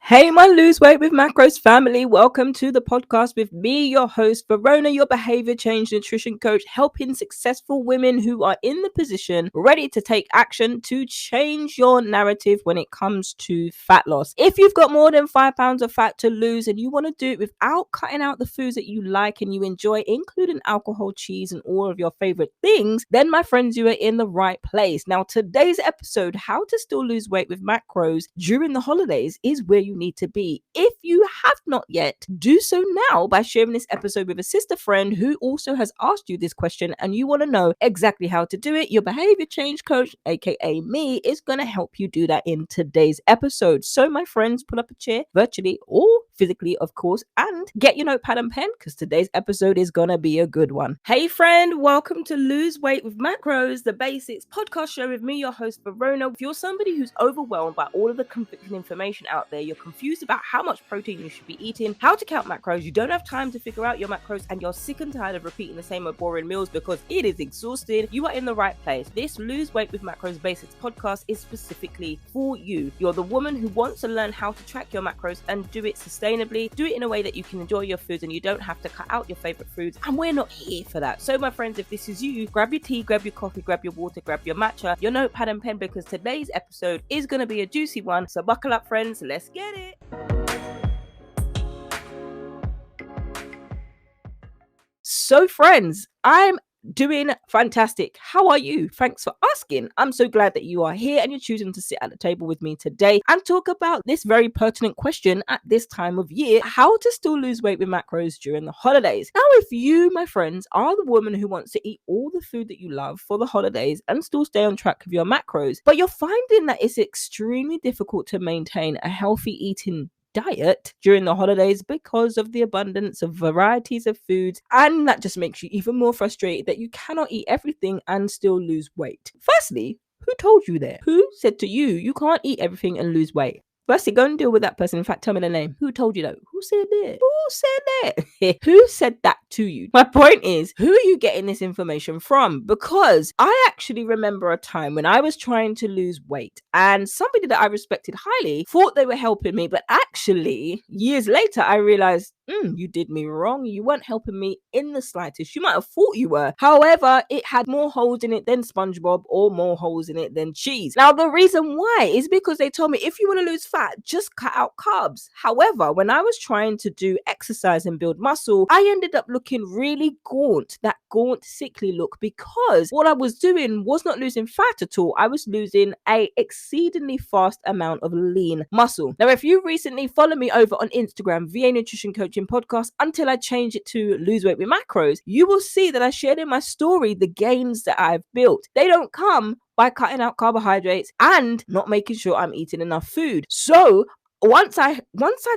Hey, my Lose Weight with Macros family. Welcome to the podcast with me, your host, Verona, your behavior change nutrition coach, helping successful women who are in the position ready to take action to change your narrative when it comes to fat loss. If you've got more than 5 pounds of fat to lose and you want to do it without cutting out the foods that you like and you enjoy, including alcohol, cheese, and all of your favorite things, then my friends, you are in the right place. Now, today's episode, how to still lose weight with macros during the holidays, is where you need to be. If you have not yet, do so now by sharing this episode with a sister friend who also has asked you this question and you want to know exactly how to do it. Your behavior change coach, aka me, is going to help you do that in today's episode. So my friends, pull up a chair, virtually or physically, of course, and get your notepad and pen because today's episode is going to be a good one. Hey friend, welcome to Lose Weight with Macros, the basics podcast show with me, your host Verona. If you're somebody who's overwhelmed by all of the conflicting information out there, you're confused about how much protein you should be eating, how to count macros, you don't have time to figure out your macros, and you're sick and tired of repeating the same old boring meals because it is exhausting, you are in the right place. This Lose Weight with Macros Basics podcast is specifically for you. You're the woman who wants to learn how to track your macros and do it sustainably, do it in a way that you can enjoy your foods and you don't have to cut out your favorite foods, and we're not here for that. So my friends, if this is you, grab your tea, grab your coffee, grab your water, grab your matcha, your notepad and pen, because today's episode is going to be a juicy one. So buckle up friends, let's get it. So friends, I'm doing fantastic. How are you? Thanks for asking. I'm so glad that you are here and you're choosing to sit at the table with me today and talk about this very pertinent question at this time of year: how to still lose weight with macros during the holidays. Now, if you, my friends, are the woman who wants to eat all the food that you love for the holidays and still stay on track with your macros, but you're finding that it's extremely difficult to maintain a healthy eating diet during the holidays because of the abundance of varieties of foods, and that just makes you even more frustrated that you cannot eat everything and still lose weight. Firstly, who told you that? Who said to you you can't eat everything and lose weight? Firstly, go and deal with that person. In fact, tell me the name. Who told you that? Who said that? Who said that? Who said that to you? My point is, who are you getting this information from? Because I actually remember a time when I was trying to lose weight and somebody that I respected highly thought they were helping me, but actually, years later, I realized, you did me wrong. You weren't helping me in the slightest. You might have thought you were. However, it had more holes in it than SpongeBob or more holes in it than cheese. Now, the reason why is because they told me if you want to lose fat, just cut out carbs. However, when I was trying to do exercise and build muscle, I ended up looking really gaunt, that gaunt, sickly look, because what I was doing was not losing fat at all. I was losing a exceedingly fast amount of lean muscle. Now, if you recently follow me over on Instagram, VA Nutrition Coaching Podcast, until I change it to Lose Weight with Macros, you will see that I shared in my story the gains that I've built. They don't come by cutting out carbohydrates and not making sure I'm eating enough food. So once I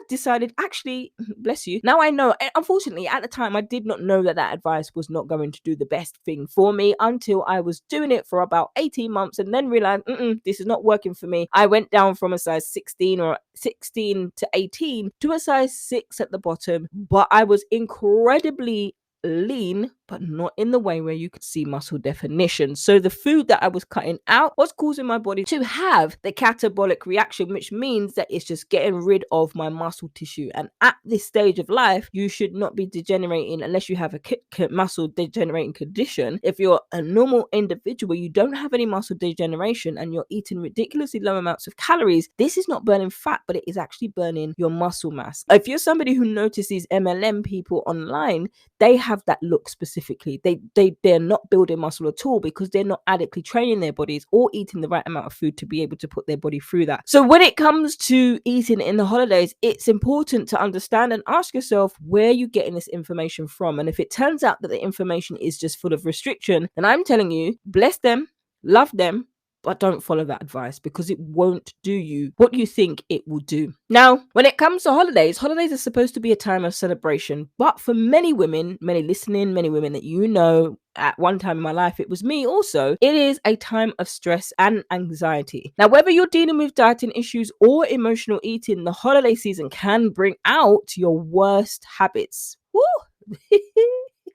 decided, actually, bless you, now I know. Unfortunately, at the time, I did not know that advice was not going to do the best thing for me until I was doing it for about 18 months and then realized, this is not working for me. I went down from a size 16 to 18 to a size 6 at the bottom, but I was incredibly lean, but not in the way where you could see muscle definition. So the food that I was cutting out was causing my body to have the catabolic reaction, which means that it's just getting rid of my muscle tissue. And at this stage of life, you should not be degenerating unless you have a muscle degenerating condition. If you're a normal individual, you don't have any muscle degeneration and you're eating ridiculously low amounts of calories, this is not burning fat, but it is actually burning your muscle mass. If you're somebody who notices MLM people online, they have that look specifically. They're not building muscle at all because they're not adequately training their bodies or eating the right amount of food to be able to put their body through that. So when it comes to eating in the holidays, it's important to understand and ask yourself where you're getting this information from. And if it turns out that the information is just full of restriction, then I'm telling you, bless them, love them, but don't follow that advice because it won't do you what you think it will do. Now, when it comes to holidays are supposed to be a time of celebration. But for many women, many women that you know, at one time in my life, it was me also, it is a time of stress and anxiety. Now, whether you're dealing with dieting issues or emotional eating, the holiday season can bring out your worst habits. Woo!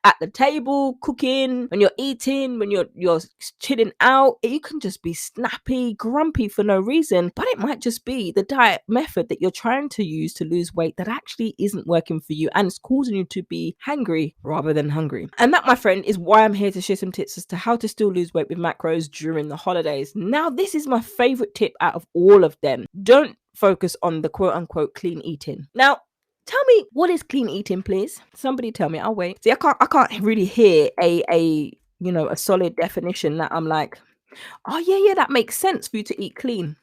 at the table, cooking, when you're eating, when you're chilling out, you can just be snappy, grumpy for no reason. But it might just be the diet method that you're trying to use to lose weight that actually isn't working for you, and it's causing you to be hangry rather than hungry. And that, my friend, is why I'm here to share some tips as to how to still lose weight with macros during the holidays. Now, this is my favorite tip out of all of them. Don't focus on the quote unquote clean eating. Now, tell me, what is clean eating, please? Somebody tell me. I'll wait. See, I can't really hear a solid definition that I'm like, oh yeah, that makes sense for you to eat clean.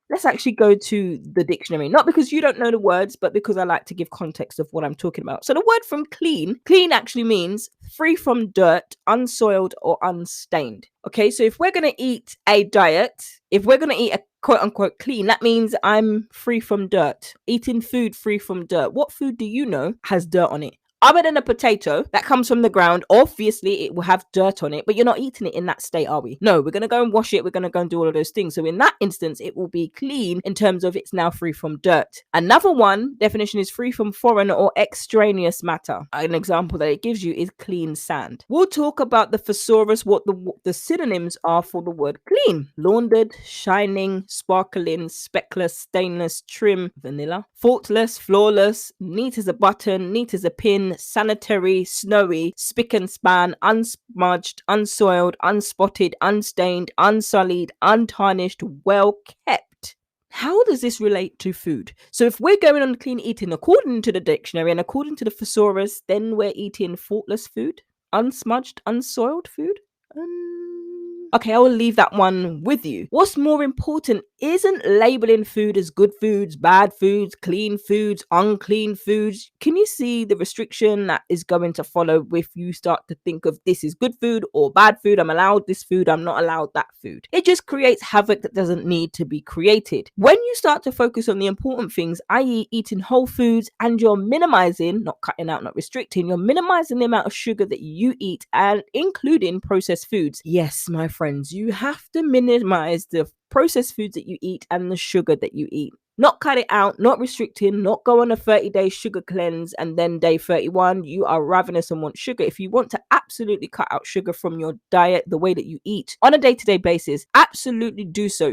Let's actually go to the dictionary, not because you don't know the words, but because I like to give context of what I'm talking about. So the word from clean actually means free from dirt, unsoiled or unstained. Okay, so if we're going to eat a diet, if we're going to eat a quote unquote clean, that means I'm free from dirt, eating food free from dirt. What food do you know has dirt on it? Other than a potato that comes from the ground, obviously it will have dirt on it, but you're not eating it in that state, are we? No, we're going to go and wash it. We're going to go and do all of those things. So in that instance, it will be clean in terms of it's now free from dirt. Another one definition is free from foreign or extraneous matter. An example that it gives you is clean sand. We'll talk about the thesaurus, what the synonyms are for the word clean. Laundered, shining, sparkling, speckless, stainless, trim, vanilla, faultless, flawless, neat as a button, neat as a pin, sanitary, snowy, spick and span, unsmudged, unsoiled, unspotted, unstained, unsullied, untarnished, well kept. How does this relate to food? So if we're going on clean eating according to the dictionary and according to the thesaurus, then we're eating faultless food, unsmudged, unsoiled food. Okay, I will leave that one with you. What's more important isn't labeling food as good foods, bad foods, clean foods, unclean foods. Can you see the restriction that is going to follow if you start to think of this is good food or bad food? I'm allowed this food, I'm not allowed that food. It just creates havoc that doesn't need to be created. When you start to focus on the important things, i.e. eating whole foods, and you're minimizing, not cutting out, not restricting, you're minimizing the amount of sugar that you eat, and including processed foods. Yes, my friends, you have to minimize the processed foods that you eat and the sugar that you eat. Not cut it out, not restricting, not go on a 30-day sugar cleanse and then day 31, you are ravenous and want sugar. If you want to absolutely cut out sugar from your diet, the way that you eat on a day-to-day basis, absolutely do so.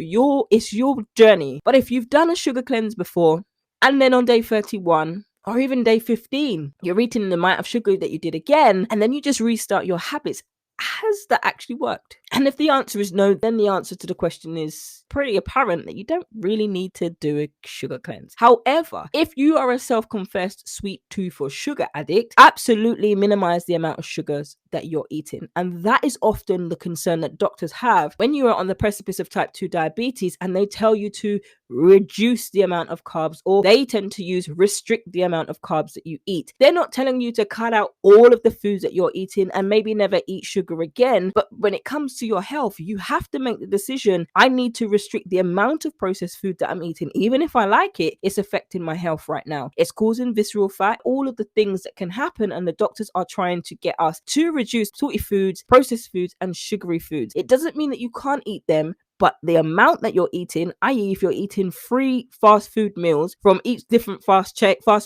It's your journey. But if you've done a sugar cleanse before and then on day 31, or even day 15, you're eating the amount of sugar that you did again, and then you just restart your habits, has that actually worked? And if the answer is no, then the answer to the question is pretty apparent that you don't really need to do a sugar cleanse. However, if you are a self-confessed sweet tooth or sugar addict, absolutely minimize the amount of sugars that you're eating. And that is often the concern that doctors have when you are on the precipice of type 2 diabetes and they tell you to reduce the amount of carbs, or they tend to use restrict the amount of carbs that you eat. They're not telling you to cut out all of the foods that you're eating and maybe never eat sugar again. But when it comes to your health, you have to make the decision, I need to restrict the amount of processed food that I'm eating. Even if I like it, it's affecting my health right now. It's causing visceral fat, all of the things that can happen, and the doctors are trying to get us to reduce salty foods, processed foods, and sugary foods. It doesn't mean that you can't eat them, but the amount that you're eating, i.e. if you're eating 3 fast food meals from each different fast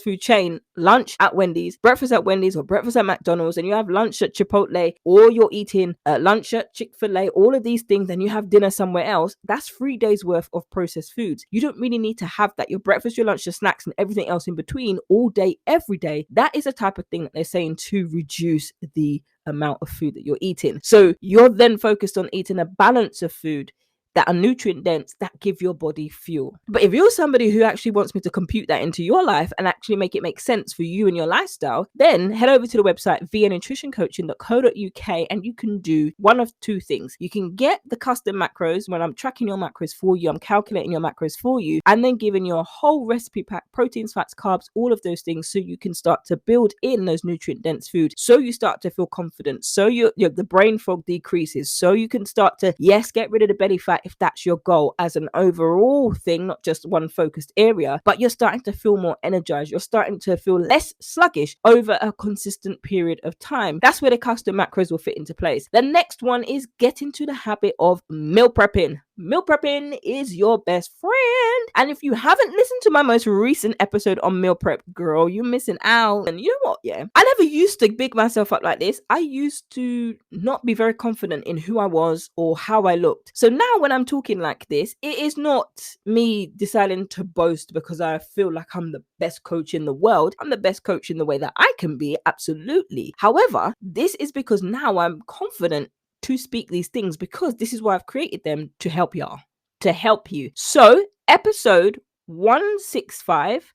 food chain, lunch at Wendy's, breakfast at Wendy's, or breakfast at McDonald's, and you have lunch at Chipotle, or you're eating lunch at Chick-fil-A, all of these things, and you have dinner somewhere else, that's 3 days worth of processed foods. You don't really need to have that. Your breakfast, your lunch, your snacks, and everything else in between all day, every day. That is a type of thing that they're saying to reduce the amount of food that you're eating. So you're then focused on eating a balance of food that are nutrient dense, that give your body fuel. But if you're somebody who actually wants me to compute that into your life and actually make it make sense for you and your lifestyle, then head over to the website vianutritioncoaching.co.uk and you can do one of 2 things. You can get the custom macros when I'm tracking your macros for you, I'm calculating your macros for you, and then giving you a whole recipe pack, proteins, fats, carbs, all of those things, so you can start to build in those nutrient dense food, so you start to feel confident, so the brain fog decreases, so you can start to, yes, get rid of the belly fat if that's your goal as an overall thing, not just one focused area, but you're starting to feel more energized. You're starting to feel less sluggish over a consistent period of time. That's where the custom macros will fit into place. The next one is get into the habit of meal prepping. Meal prepping is your best friend. And if you haven't listened to my most recent episode on meal prep, girl, you're missing out. And you know what? Yeah, I never used to big myself up like this. I used to not be very confident in who I was or how I looked. So now when I'm talking like this, it is not me deciding to boast because I feel like I'm the best coach in the world. I'm the best coach in the way that I can be, absolutely. However, this is because now I'm confident to speak these things because this is why I've created them, to help y'all, to help you. So, episode 165.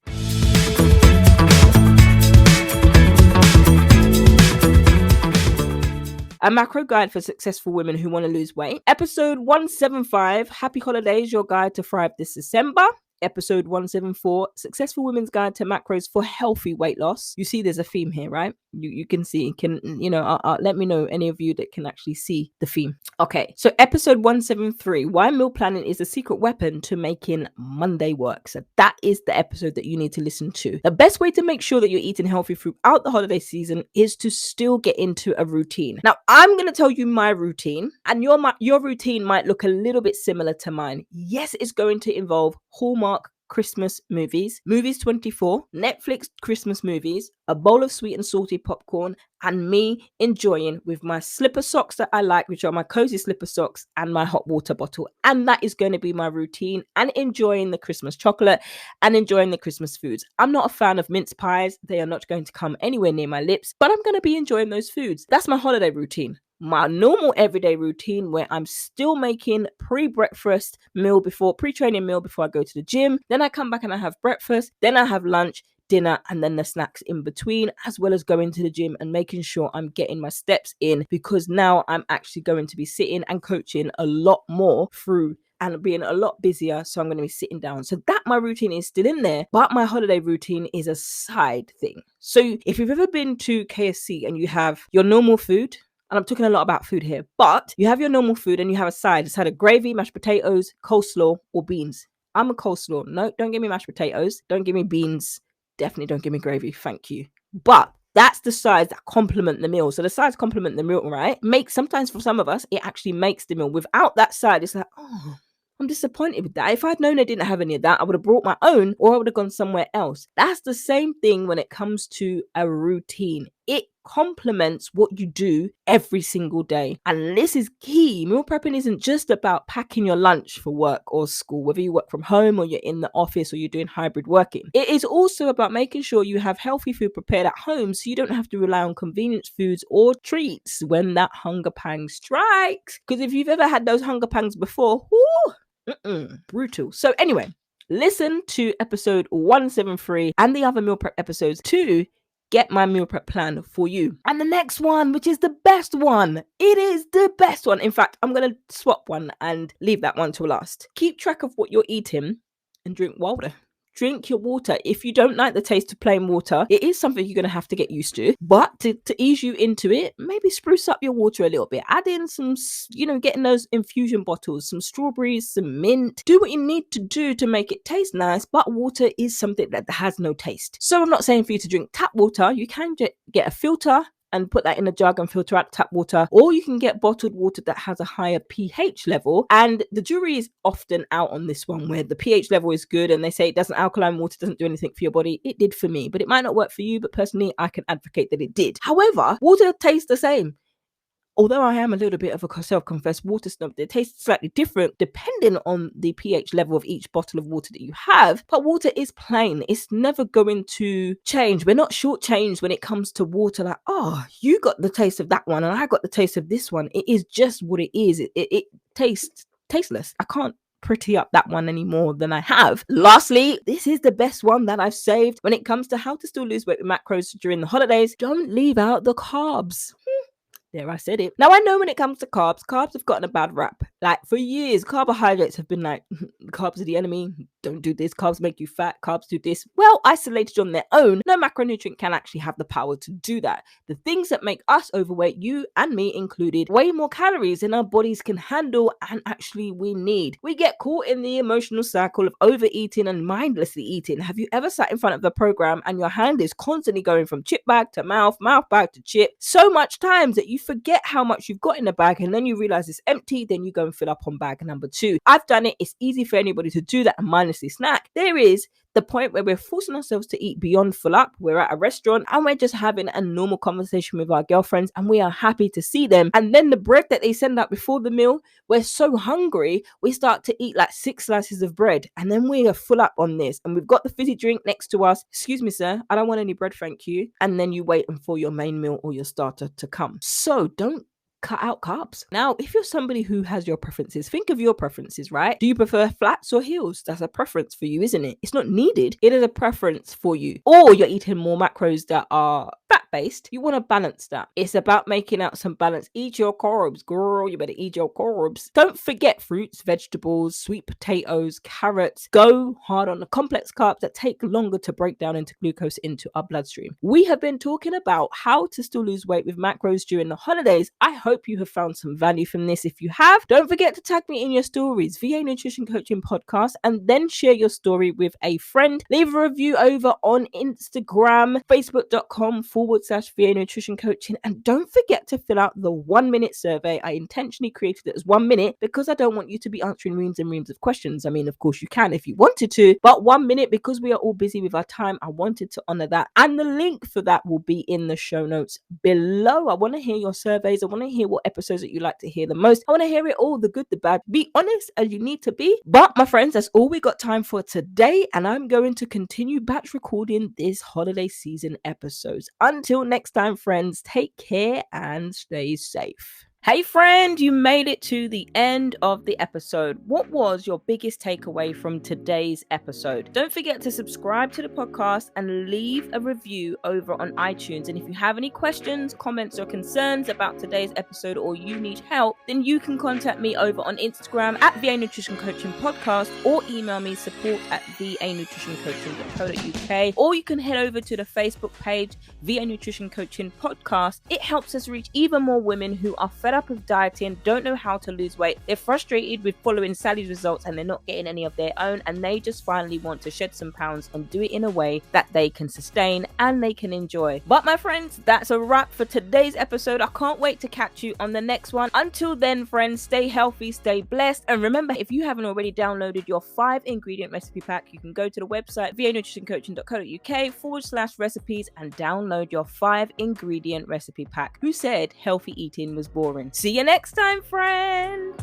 A macro guide for successful women who want to lose weight. Episode 175, Happy Holidays, your guide to thrive this December. Episode 174, Successful Women's Guide to Macros for Healthy Weight Loss. You see there's a theme here, right? You can see, let me know, any of you that can actually see the theme. Okay, so episode 173, Why Meal Planning is a Secret Weapon to Making Monday Work. So that is the episode that you need to listen to. The best way to make sure that you're eating healthy throughout the holiday season is to still get into a routine. Now, I'm going to tell you my routine, and your routine might look a little bit similar to mine. Yes, it's going to involve Hallmark Christmas movies, Movies 24, Netflix Christmas movies, a bowl of sweet and salty popcorn, and me enjoying with my slipper socks that I like, which are my cozy slipper socks, and my hot water bottle. And that is going to be my routine, and enjoying the Christmas chocolate and enjoying the Christmas foods. I'm not a fan of mince pies. They are not going to come anywhere near my lips, but I'm going to be enjoying those foods. That's my holiday routine. My normal everyday routine, where I'm still making pre-breakfast meal pre-training meal before I go to the gym. Then I come back and I have breakfast. Then I have lunch, dinner, and then the snacks in between, as well as going to the gym and making sure I'm getting my steps in, because now I'm actually going to be sitting and coaching a lot more through and being a lot busier, so I'm going to be sitting down. So that my routine is still in there, but my holiday routine is a side thing. So if you've ever been to KFC and you have your normal food, and I'm talking a lot about food here, but you have your normal food and you have a side of gravy, mashed potatoes, coleslaw, or beans. I'm a coleslaw. No, don't give me mashed potatoes. Don't give me beans. Definitely don't give me gravy. Thank you. But that's the sides that complement the meal. So the sides complement the meal, right? Sometimes for some of us, it actually makes the meal. Without that side, it's like, oh, I'm disappointed with that. If I'd known I didn't have any of that, I would have brought my own, or I would have gone somewhere else. That's the same thing when it comes to a routine. It complements what you do every single day. And this is key. Meal prepping isn't just about packing your lunch for work or school, whether you work from home or you're in the office or you're doing hybrid working. It is also about making sure you have healthy food prepared at home, so you don't have to rely on convenience foods or treats when that hunger pang strikes. Because if you've ever had those hunger pangs before, brutal. So anyway, listen to episode 173 and the other meal prep episodes to get my meal prep plan for you. And the next one, which is the best one. It is the best one. In fact, I'm going to swap one and leave that one to last. Keep track of what you're eating and drink water. Drink your water. If you don't like the taste of plain water, it is something you're going to have to get used to. But to ease you into it, maybe spruce up your water a little bit. Add in some, getting those infusion bottles, some strawberries, some mint. Do what you need to do to make it taste nice. But water is something that has no taste. So I'm not saying for you to drink tap water. You can get a filter and put that in a jug and filter out tap water, or you can get bottled water that has a higher pH level. And the jury is often out on this one, where the pH level is good and they say alkaline water doesn't do anything for your body. It did for me, but it might not work for you. But personally, I can advocate that it did. However, water tastes the same. Although I am a little bit of a self-confessed water snob, it tastes slightly different depending on the pH level of each bottle of water that you have. But water is plain. It's never going to change. We're not shortchanged when it comes to water. Like, oh, you got the taste of that one and I got the taste of this one. It is just what it is. It tastes tasteless. I can't pretty up that one any more than I have. Lastly, this is the best one that I've saved when it comes to how to still lose weight with macros during the holidays. Don't leave out the carbs. There, I said it. Now, I know when it comes to carbs have gotten a bad rap. Like, for years, carbohydrates have been like, carbs are the enemy. don't do this, carbs make you fat, carbs do this. Well, isolated on their own, no macronutrient can actually have the power to do that. The things that make us overweight, you and me included, way more calories than our bodies can handle and actually we need. We get caught in the emotional cycle of overeating and mindlessly eating. Have you ever sat in front of the program and your hand is constantly going from chip bag to mouth bag to chip so much times that you forget how much you've got in the bag, and then you realize it's empty, then you go and fill up on bag number 2. I've done it. It's easy for anybody to do that and mindlessly snack. There is the point where we're forcing ourselves to eat beyond full up. We're at a restaurant and we're just having a normal conversation with our girlfriends and we are happy to see them. And then the bread that they send out before the meal, we're so hungry, we start to eat like 6 slices of bread and then we are full up on this. And we've got the fizzy drink next to us. Excuse me, sir, I don't want any bread, thank you. And then you wait for your main meal or your starter to come. So don't cut out carbs. Now, if you're somebody who has your preferences, think of your preferences, right? Do you prefer flats or heels? That's a preference for you, isn't it? It's not needed. It is a preference for you. Or you're eating more macros that are fat-based. You want to balance that. It's about making out some balance. Eat your carbs, girl. You better eat your carbs. Don't forget fruits, vegetables, sweet potatoes, carrots. Go hard on the complex carbs that take longer to break down into glucose into our bloodstream. We have been talking about how to still lose weight with macros during the holidays. I hope you have found some value from this. If you have, don't forget to tag me in your stories, VA Nutrition Coaching Podcast, and then share your story with a friend. Leave a review over on Instagram, facebook.com/VA Nutrition Coaching, and don't forget to fill out the 1-minute survey. I intentionally created it as 1 minute because I don't want you to be answering reams and reams of questions. I mean, of course you can if you wanted to, but 1 minute, because we are all busy with our time, I wanted to honor that, and the link for that will be in the show notes below. I want to hear your surveys. I want to hear what episodes that you like to hear the most. I want to hear it all, the good, the bad. Be honest as you need to be. But my friends, that's all we got time for today, and I'm going to continue batch recording this holiday season episodes. Until next time, friends, take care and stay safe. Hey friend, you made it to the end of the episode. What was your biggest takeaway from today's episode? Don't forget to subscribe to the podcast and leave a review over on iTunes. And if you have any questions, comments, or concerns about today's episode, or you need help, then you can contact me over on Instagram at VA Nutrition Coaching Podcast, or email me support@vanutritioncoaching.co.uk, or you can head over to the Facebook page VA Nutrition Coaching Podcast. It helps us reach even more women who are fed up with dieting, don't know how to lose weight, they're frustrated with following Sally's results and they're not getting any of their own, and they just finally want to shed some pounds and do it in a way that they can sustain and they can enjoy. But my friends, that's a wrap for today's episode. I can't wait to catch you on the next one. Until then, friends, stay healthy, stay blessed, and remember, if you haven't already downloaded your 5-ingredient recipe pack, you can go to the website vanutritioncoaching.co.uk/recipes and download your 5-ingredient recipe pack. Who said healthy eating was boring? See you next time, friend.